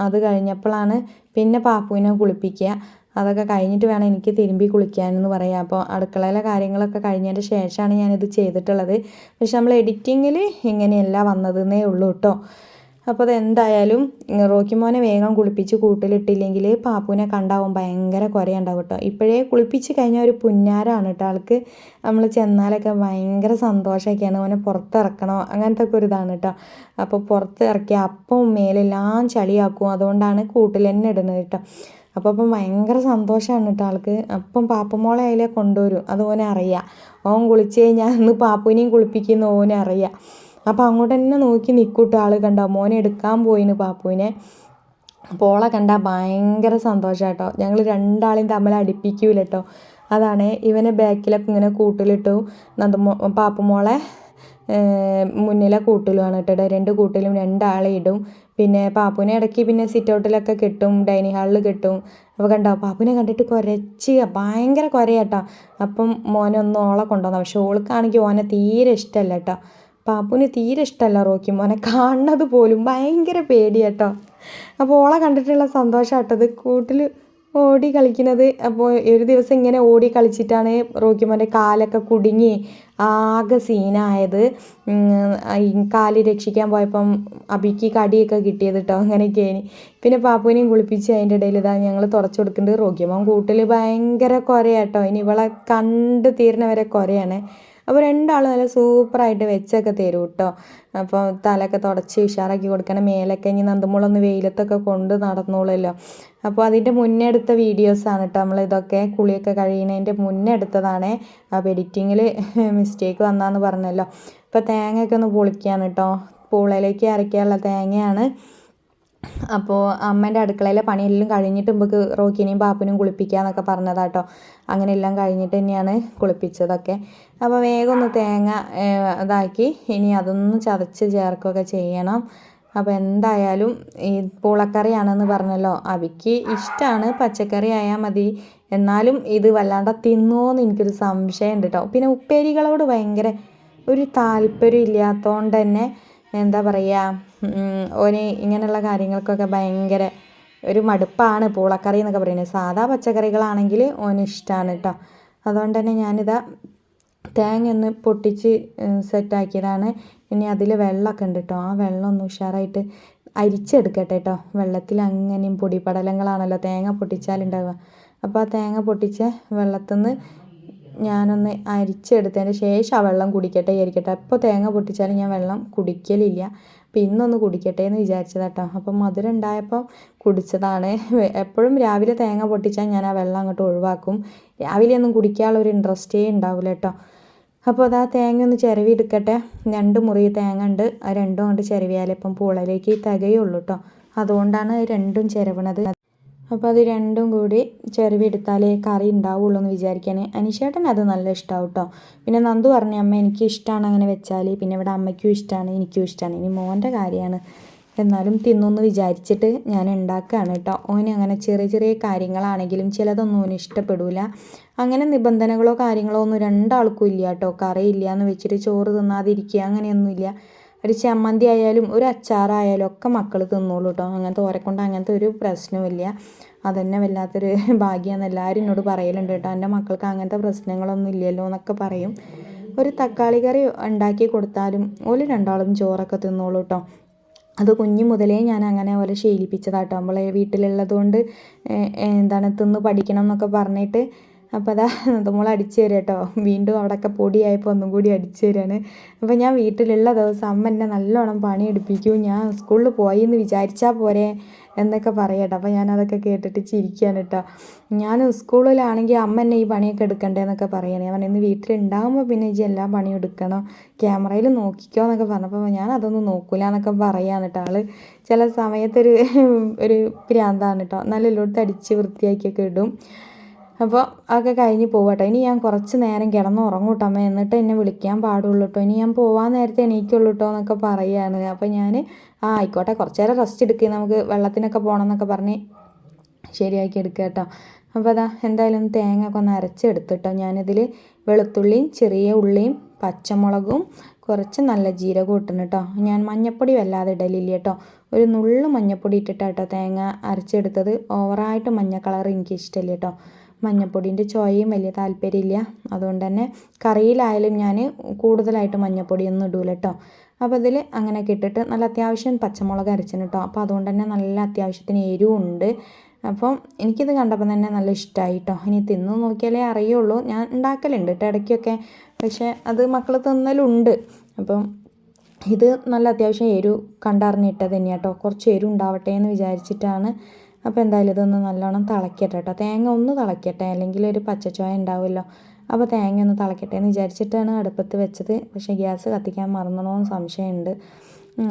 അത് കഴിഞ്ഞപ്പോഴാണ് പിന്നെ പാപ്പുവിനെ കുളിപ്പിക്കുക. അതൊക്കെ കഴിഞ്ഞിട്ട് വേണം എനിക്ക് തിരുമ്പി കുളിക്കാനെന്ന് പറയാം. അപ്പോൾ അടുക്കളയിലെ കാര്യങ്ങളൊക്കെ കഴിഞ്ഞതിൻ്റെ ശേഷമാണ് ഞാനിത് ചെയ്തിട്ടുള്ളത്. പക്ഷെ നമ്മൾ എഡിറ്റിങ്ങിൽ ഇങ്ങനെയല്ല വന്നതെന്നേ ഉള്ളൂ കേട്ടോ. അപ്പോൾ അതെന്തായാലും റോക്കി മോനെ വേഗം കുളിപ്പിച്ച് കൂട്ടിലിട്ടില്ലെങ്കിൽ പാപ്പുവിനെ കണ്ടാവും ഭയങ്കര കുരയുണ്ടാവും കേട്ടോ. ഇപ്പോഴേ കുളിപ്പിച്ച് കഴിഞ്ഞാൽ ഒരു പുന്നാരാണ് കേട്ടോ ആൾക്ക്. നമ്മൾ ചെന്നാലൊക്കെ ഭയങ്കര സന്തോഷമൊക്കെയാണ്. ഓനെ പുറത്തിറക്കണോ അങ്ങനത്തെ ഒക്കെ ഒരു ഇതാണ് കേട്ടോ. അപ്പോൾ പുറത്തിറക്കി അപ്പം മേലെല്ലാം ചളിയാക്കും. അതുകൊണ്ടാണ് കൂട്ടിൽ തന്നെ ഇടുന്നത് കേട്ടോ. അപ്പം ഭയങ്കര സന്തോഷമാണ് കേട്ടോ ആൾക്ക്. അപ്പം പാപ്പുമോളെ അതിലെ കൊണ്ടുവരും, അത് ഓനെ അറിയാം. ഓൻ കുളിച്ച് കഴിഞ്ഞാൽ അന്ന് പാപ്പുവിനെയും കുളിപ്പിക്കുന്ന ഓനെ അറിയാം. അപ്പോൾ അങ്ങോട്ട് തന്നെ നോക്കി നിൽക്കൂട്ടോ ആൾ. കണ്ടോ മോനെ എടുക്കാൻ പോയിന് പാപ്പുവിനെ. അപ്പോൾ ഓളെ കണ്ടാൽ ഭയങ്കര സന്തോഷം കേട്ടോ. ഞങ്ങൾ രണ്ടാളെയും തമ്മിൽ അടുപ്പിക്കൂല കേട്ടോ. അതാണ് ഇവനെ ബാക്കിലൊക്കെ ഇങ്ങനെ കൂട്ടിലിട്ടു. പാപ്പുമോളെ മുന്നിലെ കൂട്ടിലുമാണ് കേട്ടോ. 2 കൂട്ടിലും 2 ആളെ ഇടും. പിന്നെ പാപ്പുവിനെ ഇടയ്ക്ക് പിന്നെ സിറ്റ് ഔട്ടിലൊക്കെ കെട്ടും, ഡൈനിങ് ഹാളിൽ കെട്ടും. അപ്പോൾ കണ്ടോ പാപ്പുവിനെ കണ്ടിട്ട് ഭയങ്കര കുരയാട്ടോ. അപ്പം മോനെ ഒന്ന് ഓളെ കൊണ്ടുവന്നു. പക്ഷെ ഓൾക്കാണെങ്കിൽ ഓനെ തീരെ ഇഷ്ടമല്ല കേട്ടോ. പാപ്പുവിന് തീരെ ഇഷ്ടമല്ല റോക്കി മോനെ കാണുന്നത് പോലും, ഭയങ്കര പേടിയാട്ടോ. അപ്പോൾ ഓളെ കണ്ടിട്ടുള്ള സന്തോഷമാട്ടത് കൂട്ടിൽ ഓടി കളിക്കുന്നത്. അപ്പോൾ ഒരു ദിവസം ഇങ്ങനെ ഓടി കളിച്ചിട്ടാണ് റോക്കി മോൻ്റെ കാലൊക്കെ കുടുങ്ങി ആകെ സീനായത്. കാല് രക്ഷിക്കാൻ പോയപ്പം അബിക്ക് കടിയൊക്കെ കിട്ടിയത് കേട്ടോ. അങ്ങനെയൊക്കെയാണ്. പിന്നെ പാപ്പുവിനെയും കുളിപ്പിച്ച് അതിൻ്റെ ഇടയിൽ ഇതാ ഞങ്ങൾ തുടച്ചു കൊടുക്കുന്നുണ്ട്. റോക്കി മോൻ കൂട്ടിൽ ഭയങ്കര കുരയാട്ടോ. ഇനി ഇവളെ കണ്ട് തീരണവരെ കുരയാണ്. അപ്പോൾ 2 ആൾ നല്ല സൂപ്പറായിട്ട് വെച്ചൊക്കെ തരും കേട്ടോ. അപ്പോൾ തലയൊക്കെ തുടച്ച് ഉഷാറാക്കി കൊടുക്കണം. മേലൊക്കെ ഇനി നന്ദമോളൊന്ന് വെയിലത്തൊക്കെ കൊണ്ട് നടന്നോളല്ലോ. അപ്പോൾ അതിൻ്റെ മുന്നേ എടുത്ത വീഡിയോസാണ് കേട്ടോ. നമ്മളിതൊക്കെ കുളിയൊക്കെ കഴിയുന്നതിൻ്റെ മുന്നേ എടുത്തതാണ്. അപ്പോൾ എഡിറ്റിങ്ങിൽ മിസ്റ്റേക്ക് വന്നാന്ന് പറഞ്ഞല്ലോ. അപ്പോൾ തേങ്ങയൊക്കെ ഒന്ന് പൊളിക്കുകയാണ് കേട്ടോ. പൂളയിലേക്ക് അരയ്ക്കാനുള്ള തേങ്ങയാണ്. അപ്പോൾ അമ്മേൻ്റെ അടുക്കളയിലെ പണിയെല്ലാം കഴിഞ്ഞിട്ട് നമുക്ക് റോക്കിനെയും പാപ്പിനെയും കുളിപ്പിക്കാമെന്നൊക്കെ പറഞ്ഞതാട്ടോ. അങ്ങനെ എല്ലാം കഴിഞ്ഞിട്ട് തന്നെയാണ് കുളിപ്പിച്ചതൊക്കെ. അപ്പോൾ വേഗം ഒന്ന് തേങ്ങ ഇതാക്കി ഇനി അതൊന്ന് ചതച്ച് ചേർക്കുകയൊക്കെ ചെയ്യണം. അപ്പോൾ എന്തായാലും ഈ പൂളക്കറിയാണെന്ന് പറഞ്ഞല്ലോ, അവിക്ക് ഇഷ്ടമാണ്, പച്ചക്കറി ആയാൽ മതി. എന്നാലും ഇത് വല്ലാണ്ട് തിന്നുമോയെന്ന് എനിക്കൊരു സംശയമുണ്ട് കേട്ടോ. പിന്നെ ഉപ്പേരികളോട് ഭയങ്കര ഒരു താല്പര്യം ഇല്ലാത്തതുകൊണ്ട് തന്നെ എന്താ പറയുക, ഓന് ഇങ്ങനെയുള്ള കാര്യങ്ങൾക്കൊക്കെ ഭയങ്കര ഒരു മടുപ്പാണ് പൂളക്കറി എന്നൊക്കെ പറയുന്നത്. സാധാ പച്ചക്കറികളാണെങ്കിൽ ഓന് ഇഷ്ടമാണ് കേട്ടോ. അതുകൊണ്ട് തന്നെ ഞാനിതാ തേങ്ങ ഒന്ന് പൊട്ടിച്ച് സെറ്റാക്കിയതാണ്. ഇനി അതിൽ വെള്ളമൊക്കെ ഉണ്ട് കേട്ടോ. ആ വെള്ളം ഒന്ന് ഉഷാറായിട്ട് അരിച്ചെടുക്കട്ടെ കേട്ടോ. വെള്ളത്തിൽ അങ്ങനെയും പൊടിപടലങ്ങളാണല്ലോ തേങ്ങ പൊട്ടിച്ചാലുണ്ടാവുക. അപ്പോൾ ആ തേങ്ങ പൊട്ടിച്ച വെള്ളത്തിൽ നിന്ന് ഞാനൊന്ന് അരിച്ചെടുത്തതിന് ശേഷം ആ വെള്ളം കുടിക്കട്ടെ വിചാരിക്കട്ടെ. എപ്പോൾ തേങ്ങ പൊട്ടിച്ചാലും ഞാൻ വെള്ളം കുടിക്കലില്ല. അപ്പം ഇന്നൊന്ന് കുടിക്കട്ടെ എന്ന് വിചാരിച്ചതാട്ടോ. അപ്പം മധുരം ഉണ്ടായപ്പോൾ കുടിച്ചതാണ്. എപ്പോഴും രാവിലെ തേങ്ങ പൊട്ടിച്ചാൽ ഞാൻ ആ വെള്ളം അങ്ങോട്ട് ഒഴിവാക്കും. രാവിലെ ഒന്നും കുടിക്കാനുള്ള ഒരു ഇൻട്രസ്റ്റേ ഉണ്ടാവില്ല കേട്ടോ. അപ്പോൾ അത് ആ തേങ്ങ ഒന്ന് ചിരവി എടുക്കട്ടെ. 2 മുറി തേങ്ങ ഉണ്ട്. ആ രണ്ടും അങ്ങോട്ട് ചിരവിയാലേ ഇപ്പം പൂളയിലേക്ക് തികയുള്ളൂ കേട്ടോ. അതുകൊണ്ടാണ് രണ്ടും ചിരവണത്. അപ്പോൾ അത് രണ്ടും കൂടി ചിരവി എടുത്താലേ കറി ഉണ്ടാവുള്ളൂ എന്ന് വിചാരിക്കാൻ. അനീഷേട്ടൻ അത് നല്ല ഇഷ്ടമാവും കേട്ടോ. പിന്നെ നന്ദു പറഞ്ഞു, അമ്മ എനിക്ക് ഇഷ്ടമാണ് അങ്ങനെ വെച്ചാൽ. പിന്നെ ഇവിടെ അമ്മയ്ക്കും ഇഷ്ടമാണ്, എനിക്കും ഇഷ്ടമാണ്. ഇനി മോൻ്റെ കാര്യമാണ്, എന്നാലും തിന്നൊന്ന് വിചാരിച്ചിട്ട് ഞാൻ ഉണ്ടാക്കുകയാണ് കേട്ടോ. ഓന് അങ്ങനെ ചെറിയ ചെറിയ കാര്യങ്ങളാണെങ്കിലും ചിലതൊന്നും ഓന് ഇഷ്ടപ്പെടില്ല. അങ്ങനെ നിബന്ധനകളോ കാര്യങ്ങളോ ഒന്നും രണ്ടാൾക്കും ഇല്ല കേട്ടോ. കറിയില്ല എന്ന് വെച്ചിട്ട് ചോറ് തിന്നാതിരിക്കുക അങ്ങനെയൊന്നുമില്ല. ഒരു ചമ്മന്തി ആയാലും ഒരു അച്ചാറായാലും ഒക്കെ മക്കൾ തിന്നോളൂ കേട്ടോ. അങ്ങനത്തെ ഓരെക്കൊണ്ട് അങ്ങനത്തെ ഒരു പ്രശ്നവുമില്ല. അതന്നെ വല്ലാത്തൊരു ഭാഗ്യമെന്ന് എല്ലാവരും എന്നോട് പറയലുണ്ട് കേട്ടോ. എൻ്റെ മക്കൾക്ക് അങ്ങനത്തെ പ്രശ്നങ്ങളൊന്നും ഇല്ലല്ലോ എന്നൊക്കെ പറയും. ഒരു തക്കാളി കറി ഉണ്ടാക്കി കൊടുത്താലും ഓല് രണ്ടാളും ചോറൊക്കെ തിന്നോളൂ കേട്ടോ. അത് കുഞ്ഞു മുതലേ ഞാൻ അങ്ങനെ പോലെ ശീലിപ്പിച്ചതാട്ടോ. നമ്മളെ വീട്ടിലുള്ളത് കൊണ്ട് തിന്ന് പഠിക്കണം എന്നൊക്കെ പറഞ്ഞിട്ട്. അപ്പോൾ അതാ നമ്മൾ അടിച്ചു തരാം കേട്ടോ. വീണ്ടും അവിടെയൊക്കെ പൊടിയായപ്പോൾ ഒന്നും കൂടി അടിച്ചു തരാണ്. അപ്പോൾ ഞാൻ വീട്ടിലുള്ള ദിവസം അമ്മ എന്നെ നല്ലോണം പണിയെടുപ്പിക്കും. ഞാൻ സ്കൂളിൽ പോയി എന്ന് വിചാരിച്ചാൽ പോരെ എന്നൊക്കെ പറയട്ടോ. അപ്പോൾ ഞാനതൊക്കെ കേട്ടിട്ട് ചിരിക്കുകയാണ് കേട്ടോ. ഞാൻ സ്കൂളിലാണെങ്കിൽ അമ്മ എന്നെ ഈ പണിയൊക്കെ എടുക്കണ്ടേന്നൊക്കെ പറയണേ. ഞാൻ ഇന്ന് വീട്ടിലുണ്ടാകുമ്പോൾ പിന്നെ ഇജ്ജ് എല്ലാ പണിയും എടുക്കണം, ക്യാമറയിൽ നോക്കിക്കോ എന്നൊക്കെ പറഞ്ഞപ്പോൾ ഞാൻ അതൊന്നും നോക്കില്ല എന്നൊക്കെ പറയാന്ന് കേട്ടോ. ആൾ ചില സമയത്തൊരു ഒരു പ്രാന്താണ് കേട്ടോ. നല്ല എല്ലായിടത്തും അടിച്ച് വൃത്തിയാക്കിയൊക്കെ ഇടും. അപ്പോൾ അതൊക്കെ കഴിഞ്ഞ് പോകട്ടോ. ഇനി ഞാൻ കുറച്ച് നേരം കിടന്ന് ഉറങ്ങും കേട്ടോ അമ്മ, എന്നിട്ട് എന്നെ വിളിക്കാൻ പാടുള്ളൂ കേട്ടോ. ഇനി ഞാൻ പോകാൻ നേരത്തെ എണീക്കുള്ളൂ കേട്ടോ എന്നൊക്കെ പറയുകയാണ്. അപ്പോൾ ഞാൻ ആയിക്കോട്ടെ കുറച്ച് നേരം റെസ്റ്റ് എടുക്കുക, നമുക്ക് വെള്ളത്തിനൊക്കെ പോകണം എന്നൊക്കെ പറഞ്ഞ് ശരിയാക്കി എടുക്കുക കേട്ടോ. അപ്പോൾ അതാ എന്തായാലും തേങ്ങ ഒക്കെ ഒന്ന് അരച്ചെടുത്തിട്ടോ. ഞാനിതിൽ വെളുത്തുള്ളിയും ചെറിയ ഉള്ളിയും പച്ചമുളകും കുറച്ച് നല്ല ജീരകം ഇട്ടണം കേട്ടോ. ഞാൻ മഞ്ഞൾപ്പൊടി വല്ലാതെ ഇടലില്ല കേട്ടോ. ഒരു നുള്ളു മഞ്ഞൾപ്പൊടി ഇട്ടിട്ടാട്ടോ തേങ്ങ അരച്ചെടുത്തത്. ഓവറായിട്ട് മഞ്ഞ കളർ എനിക്ക് ഇഷ്ടമില്ല കേട്ടോ. മഞ്ഞൾപ്പൊടിൻ്റെ ചോയയും വലിയ താല്പര്യമില്ല. അതുകൊണ്ട് തന്നെ കറിയിലായാലും ഞാൻ കൂടുതലായിട്ട് മഞ്ഞൾപ്പൊടിയൊന്നും ഇടൂല കേട്ടോ. അപ്പോൾ ഇതിൽ അങ്ങനെയൊക്കെ ഇട്ടിട്ട് നല്ല അത്യാവശ്യം പച്ചമുളക് അരച്ചിന് കേട്ടോ. അപ്പോൾ അതുകൊണ്ട് തന്നെ നല്ല അത്യാവശ്യത്തിന് എരിവുണ്ട്. അപ്പം എനിക്കിത് കണ്ടപ്പോൾ തന്നെ നല്ല ഇഷ്ടമായി കേട്ടോ. ഇനി തിന്നു നോക്കിയാലേ അറിയുള്ളൂ. ഞാൻ ഉണ്ടാക്കലുണ്ട് കേട്ടോ ഇടയ്ക്കൊക്കെ, പക്ഷേ അത് മക്കൾ തിന്നലുണ്ട്. അപ്പം ഇത് നല്ല അത്യാവശ്യം എരിവ് കണ്ടറിഞ്ഞിട്ടത് തന്നെയാണ് കേട്ടോ. കുറച്ച് എരിവ് ഉണ്ടാവട്ടെ എന്ന് വിചാരിച്ചിട്ടാണ്. അപ്പോൾ എന്തായാലും ഇതൊന്ന് നല്ലോണം തിളക്കട്ടെ കേട്ടോ. തേങ്ങ ഒന്ന് തിളക്കട്ടെ, അല്ലെങ്കിൽ ഒരു പച്ചച്ചോയ ഉണ്ടാവുമല്ലോ. അപ്പോൾ തേങ്ങ ഒന്ന് തിളക്കട്ടെ എന്ന് വിചാരിച്ചിട്ടാണ് അടുപ്പത്ത് വെച്ചത്. പക്ഷേ ഗ്യാസ് കത്തിക്കാൻ മറന്നണോന്ന് സംശയമുണ്ട്.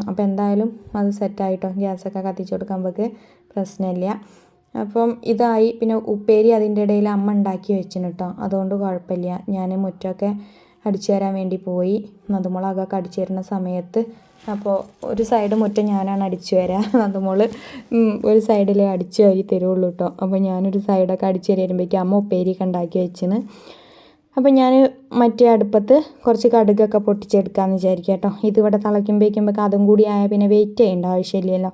അപ്പോൾ എന്തായാലും അത് സെറ്റായിട്ടോ. ഗ്യാസൊക്കെ കത്തിച്ച് കൊടുക്കുമ്പോഴേക്ക് പ്രശ്നമില്ല. അപ്പം ഇതായി. പിന്നെ ഉപ്പേരി അതിൻ്റെ ഇടയിൽ അമ്മ ഉണ്ടാക്കി വെച്ചിന് കേട്ടോ. അതുകൊണ്ട് കുഴപ്പമില്ല. ഞാൻ മുറ്റമൊക്കെ അടിച്ചു തരാൻ വേണ്ടി പോയി. നടുമുളകൊക്കെ അടിച്ചു തരുന്ന സമയത്ത് അപ്പോൾ ഒരു സൈഡ് മുറ്റം ഞാനാണ് അടിച്ചു തരാം. നടുമുൾ ഒരു സൈഡിലേ അടിച്ചു വാരി തരുള്ളൂ കേട്ടോ. അപ്പോൾ ഞാനൊരു സൈഡൊക്കെ അടിച്ചു തരുമ്പോഴേക്കും അമ്മ ഉപ്പേരിയൊക്കെ ഉണ്ടാക്കി വെച്ചിന്. അപ്പോൾ ഞാൻ മറ്റേ അടുപ്പത്ത് കുറച്ച് കടുകൊക്കെ പൊട്ടിച്ചെടുക്കാമെന്ന് വിചാരിക്കുക കേട്ടോ. ഇതിവിടെ തിളയ്ക്കുമ്പോഴേക്കുമ്പോഴേക്കും അതും കൂടി ആയാൽ പിന്നെ വെയിറ്റ് ചെയ്യേണ്ട ആവശ്യമില്ലല്ലോ.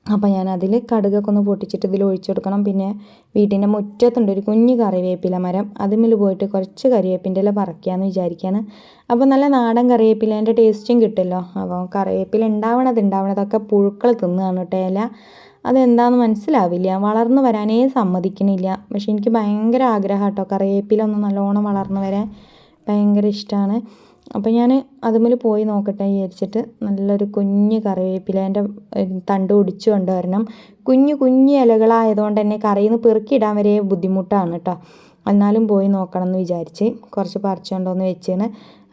അപ്പോൾ ഞാൻ അതിൽ കടുകൊക്കെ ഒന്ന് പൊട്ടിച്ചിട്ട് ഇതിൽ ഒഴിച്ചു കൊടുക്കണം. പിന്നെ വീട്ടിൻ്റെ മുറ്റത്തുണ്ട് ഒരു കുഞ്ഞു കറിവേപ്പില മരം. അതിന്മേൽ പോയിട്ട് കുറച്ച് കറിവേപ്പിൻ്റെ ഇല പറിക്കാമെന്ന് വിചാരിക്കുകയാണ്. അപ്പോൾ നല്ല നാടൻ കറിവേപ്പിലേൻ്റെ ടേസ്റ്റും കിട്ടുമല്ലോ. അപ്പോൾ കറിവേപ്പില ഉണ്ടാവണതൊക്കെ പുഴുക്കൾ തിന്നുകയാണ് കേട്ടോ. ഇല അതെന്താണെന്ന് മനസ്സിലാവില്ല, വളർന്നു വരാനേ സമ്മതിക്കണില്ല. പക്ഷെ എനിക്ക് ഭയങ്കര ആഗ്രഹം കേട്ടോ കറിവേപ്പില ഒന്ന് നല്ലോണം വളർന്നു വരാൻ, ഭയങ്കര ഇഷ്ടമാണ്. അപ്പോൾ ഞാൻ അതുമ്മേൽ പോയി നോക്കട്ടെ വിചാരിച്ചിട്ട് നല്ലൊരു കുഞ്ഞ് കറിവേപ്പിലേൻ്റെ തണ്ട് ഒടിച്ചു കൊണ്ടുവരണം. കുഞ്ഞു ഇലകളായതുകൊണ്ട് തന്നെ കറിയിൽ നിന്ന് പെറുക്കിയിടാൻ വരെ ബുദ്ധിമുട്ടാണ് കേട്ടോ. എന്നാലും പോയി നോക്കണം എന്ന് വിചാരിച്ച് കുറച്ച് പറിച്ചുകൊണ്ടോന്ന് വെച്ചാണ്.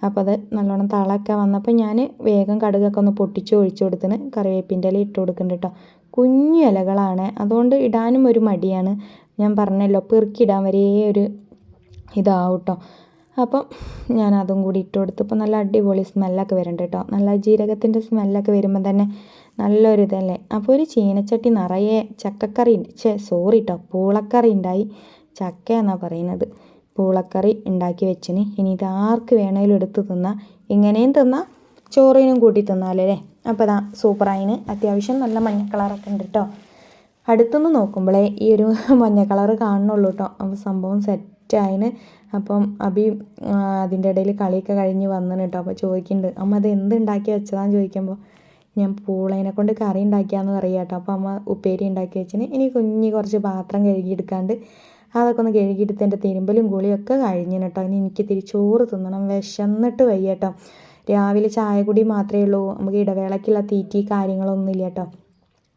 അപ്പോൾ അത് നല്ലോണം തളയൊക്കെ വന്നപ്പോൾ ഞാൻ വേഗം കടുകൊക്കെ ഒന്ന് പൊട്ടിച്ച് ഒഴിച്ചു കൊടുത്തിന്. കറിവേപ്പിൻ്റെ ഇല ഇട്ട് കൊടുക്കുന്നുണ്ട് കേട്ടോ. കുഞ്ഞു ഇലകളാണ്, അതുകൊണ്ട് ഇടാനും ഒരു മടിയാണ്. ഞാൻ പറഞ്ഞല്ലോ പെറുക്കിയിടാൻ വരെ ഒരു ഇതാവും കേട്ടോ. അപ്പം ഞാൻ അതും കൂടി ഇട്ട് കൊടുത്തപ്പോൾ നല്ല അടിപൊളി സ്മെല്ലൊക്കെ വരുന്നുണ്ട് കേട്ടോ. നല്ല ജീരകത്തിൻ്റെ സ്മെല്ലൊക്കെ വരുമ്പോൾ തന്നെ നല്ലൊരു ഇതല്ലേ. അപ്പോൾ ഒരു ചീനച്ചട്ടി നിറയെ ചക്കക്കറി കേട്ടോ പൂളക്കറി ഉണ്ടായി. ചക്ക എന്നാണ് പറയുന്നത്. പൂളക്കറി ഉണ്ടാക്കി വെച്ചിന്. ഇനി ഇത് ആർക്ക് വേണേലും എടുത്ത് തിന്നാം, ഇങ്ങനെയും തിന്നാം, ചോറിനും കൂട്ടി തിന്നാലേ. അപ്പോൾ അതാ സൂപ്പറായിന്. അത്യാവശ്യം നല്ല മഞ്ഞ കളറൊക്കെ ഉണ്ട് കേട്ടോ. അടുത്തുനിന്ന് നോക്കുമ്പോഴേ ഈ ഒരു മഞ്ഞ കളറ് കാണുന്നുള്ളൂ കേട്ടോ. അപ്പോൾ സംഭവം സെറ്റായിന്. അപ്പം അബി അതിൻ്റെ ഇടയിൽ കളിയൊക്കെ കഴിഞ്ഞ് വന്നിന് കേട്ടോ. അപ്പോൾ ചോദിക്കുന്നുണ്ട്, അമ്മ അത് എന്തുണ്ടാക്കി വെച്ചതാന്ന് ചോദിക്കുമ്പോൾ ഞാൻ പൂളേനെ കൊണ്ട് കറി ഉണ്ടാക്കിയാന്ന് പറയാം കേട്ടോ. അപ്പോൾ അമ്മ ഉപ്പേരി ഉണ്ടാക്കി വെച്ചിന്. ഇനി കുറച്ച് പാത്രം കഴുകിയെടുക്കാണ്ട് അതൊക്കെ ഒന്ന് കഴുകിയെടുത്ത് എൻ്റെ തിരുമ്പലും കുളിയൊക്കെ കഴിഞ്ഞു കേട്ടോ. ഇനി എനിക്ക് ഇത്തിരി ചോറ് തിന്നണം, വിശന്നിട്ട് വയ്യ കേട്ടോ. രാവിലെ ചായ കുടി മാത്രമേ ഉള്ളൂ, നമുക്ക് ഇടവേളയ്ക്കുള്ള തീറ്റി കാര്യങ്ങളൊന്നുമില്ല കേട്ടോ.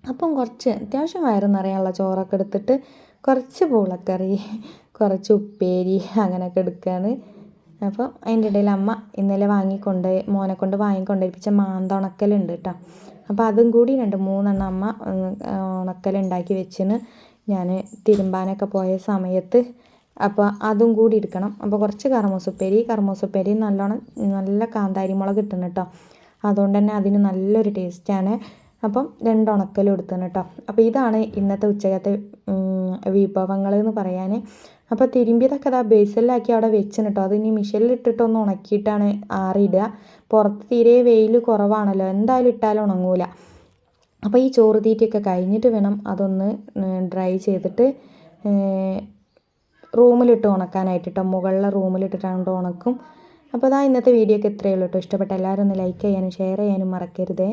അപ്പം കുറച്ച് അത്യാവശ്യം വയറ് നിറയാനുള്ള ചോറൊക്കെ എടുത്തിട്ട് കുറച്ച് പൂളക്കറി, കുറച്ച് ഉപ്പേരി അങ്ങനെയൊക്കെ എടുക്കുകയാണ്. അപ്പോൾ അതിൻ്റെ ഇടയിൽ അമ്മ ഇന്നലെ മോനെ കൊണ്ട് വാങ്ങിക്കൊണ്ടേൽപ്പിച്ച മാന്ത ഉണക്കലുണ്ട് കേട്ടോ. അപ്പോൾ അതും കൂടി 2-3 അമ്മ ഉണക്കലുണ്ടാക്കി വെച്ചിന് ഞാൻ തിരുമ്പാനൊക്കെ പോയ സമയത്ത്. അപ്പോൾ അതും കൂടി എടുക്കണം. അപ്പോൾ കുറച്ച് കർമൂസുപ്പേരി നല്ല കാന്താരി മുളക് കിട്ടണം കേട്ടോ. അതുകൊണ്ട് തന്നെ അതിന് നല്ലൊരു ടേസ്റ്റാണ്. അപ്പം 2 ഉണക്കലും എടുത്തണം കേട്ടോ. അപ്പോൾ ഇതാണ് ഇന്നത്തെ ഉച്ചക്കത്തെ വിഭവങ്ങൾ എന്ന് പറയാൻ. അപ്പോൾ തിരുമ്പിയതൊക്കെ അതാ ബേസിലാക്കി അവിടെ വെച്ചിന് കേട്ടോ. അത് ഇനി മിഷനിലിട്ടിട്ടൊന്ന് ഉണക്കിയിട്ടാണ് ആറിയിടുക. പുറത്ത് തീരെ വെയിൽ കുറവാണല്ലോ, എന്തായാലും ഇട്ടാലും ഉണങ്ങൂല. അപ്പോൾ ഈ ചോറ് തീറ്റയൊക്കെ കഴിഞ്ഞിട്ട് വേണം അതൊന്ന് ഡ്രൈ ചെയ്തിട്ട് റൂമിലിട്ട് ഉണക്കാനായിട്ട് കേട്ടോ. മുകളിലെ റൂമിലിട്ടിട്ടാണ് ഉണക്കും. അപ്പോൾ അതാ ഇന്നത്തെ വീഡിയോ ഒക്കെ ഇത്രയേ ഉള്ളൂ കേട്ടോ. ഇഷ്ടപ്പെട്ട എല്ലാവരും ഒന്ന് ലൈക്ക് ചെയ്യാനും ഷെയർ ചെയ്യാനും മറക്കരുതേ.